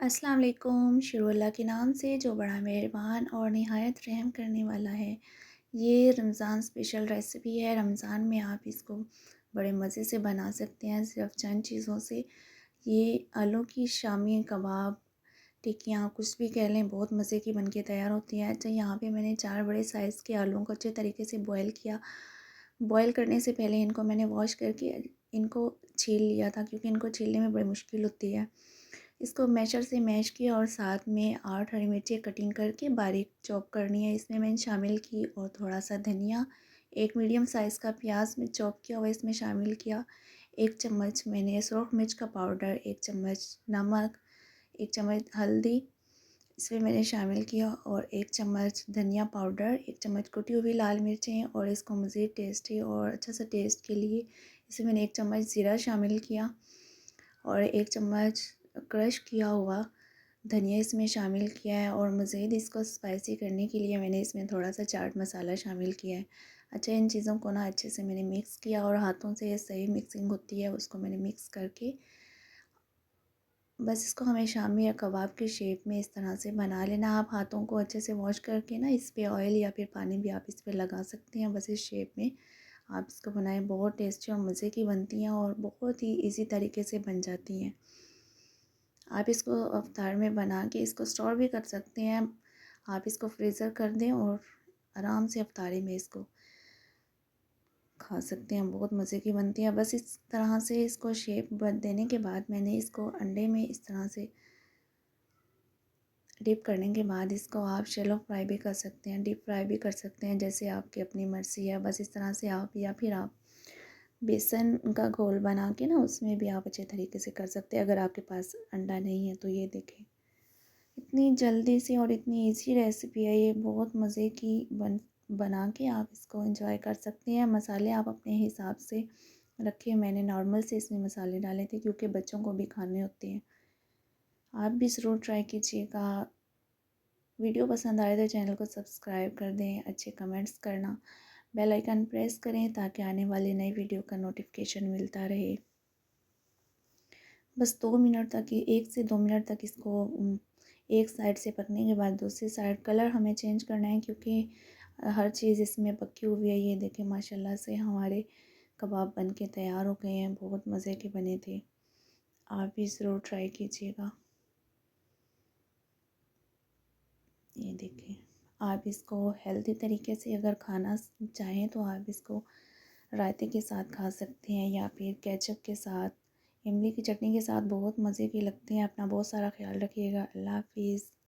अस्सलाम वालेकुम। शुरू अल्लाह के नाम से जो बड़ा मेहरबान और निहायत रहम करने वाला है। ये रमज़ान स्पेशल रेसिपी है। रमज़ान में आप इसको बड़े मज़े से बना सकते हैं सिर्फ चंद चीज़ों से। ये आलू की शामी कबाब, टिक्कियाँ कुछ भी कह लें, बहुत मज़े की बन के तैयार होती है। तो यहाँ पे मैंने 4 बड़े साइज़ के आलूओं को अच्छे तरीके से बॉयल किया। बॉयल करने से पहले इनको मैंने वॉश करके इनको छील लिया था, क्योंकि इनको छीलने में बड़ी मुश्किल होती है। इसको मैशर से मैश किया और साथ में 8 हरी मिर्ची कटिंग करके बारीक चॉप करनी है। इसमें मैंने शामिल की और थोड़ा सा धनिया, एक मीडियम साइज़ का प्याज में चॉप किया हुआ इसमें शामिल किया। 1 चम्मच मैंने सुरख मिर्च का पाउडर, 1 चम्मच नमक, 1 चम्मच हल्दी इसमें मैंने शामिल किया और 1 चम्मच धनिया पाउडर, 1 चम्मच कुटी हुई लाल मिर्चें। और इसको मज़ीद टेस्टी और अच्छा सा टेस्ट के लिए इसमें मैंने 1 चम्मच ज़ीरा शामिल किया और 1 चम्मच क्रश किया हुआ धनिया इसमें शामिल किया है। और मज़ीद इसको स्पाइसी करने के लिए मैंने इसमें थोड़ा सा चाट मसाला शामिल किया है। अच्छा, इन चीज़ों को ना अच्छे से मैंने मिक्स किया और हाथों से ये सही मिक्सिंग होती है उसको मैंने मिक्स करके बस इसको हमें शामी या कबाब के शेप में इस तरह से बना लेना। आप हाथों को अच्छे से वॉश करके ना इस पे ऑयल या फिर पानी भी आप इस पे लगा सकते हैं। बस इस शेप में आप इसको बनाएं, बहुत टेस्टी और मज़े की बनती हैं और बहुत ही इजी तरीके से बन जाती हैं। आप इसको अफ्तार में बना के इसको स्टोर भी कर सकते हैं। आप इसको फ्रीज़र कर दें और आराम से अफ्तारी में इसको खा सकते हैं, बहुत मज़े की बनती है। बस इस तरह से इसको शेप देने के बाद मैंने इसको अंडे में इस तरह से डिप करने के बाद इसको आप शैलो फ्राई भी कर सकते हैं, डीप फ्राई भी कर सकते हैं, जैसे आपकी अपनी मर्ज़ी है। बस इस तरह से आप या फिर आप बेसन का घोल बना के ना उसमें भी आप अच्छे तरीके से कर सकते हैं, अगर आपके पास अंडा नहीं है तो। ये देखें, इतनी जल्दी से और इतनी इजी रेसिपी है ये, बहुत मज़े की बना के आप इसको एंजॉय कर सकते हैं। मसाले आप अपने हिसाब से रखिए। मैंने नॉर्मल से इसमें मसाले डाले थे क्योंकि बच्चों को भी खाने होते हैं। आप भी ज़रूर ट्राई कीजिएगा। वीडियो पसंद आए तो चैनल को सब्सक्राइब कर दें, अच्छे कमेंट्स करना, बेल आइकन प्रेस करें ताकि आने वाली नई वीडियो का नोटिफिकेशन मिलता रहे। बस 2 मिनट तक ही, 1 से 2 मिनट तक इसको एक साइड से पकने के बाद दूसरी साइड कलर हमें चेंज करना है, क्योंकि हर चीज़ इसमें पकी हुई है। ये देखें, माशाल्लाह से हमारे कबाब बन के तैयार हो गए हैं, बहुत मज़े के बने थे। आप भी ज़रूर ट्राई कीजिएगा। ये देखें, आप इसको हेल्दी तरीके से अगर खाना चाहें तो आप इसको रायते के साथ खा सकते हैं या फिर केचप के साथ, इमली की चटनी के साथ, बहुत मज़े के लगते हैं। अपना बहुत सारा ख्याल रखिएगा। अल्लाह हाफिज़।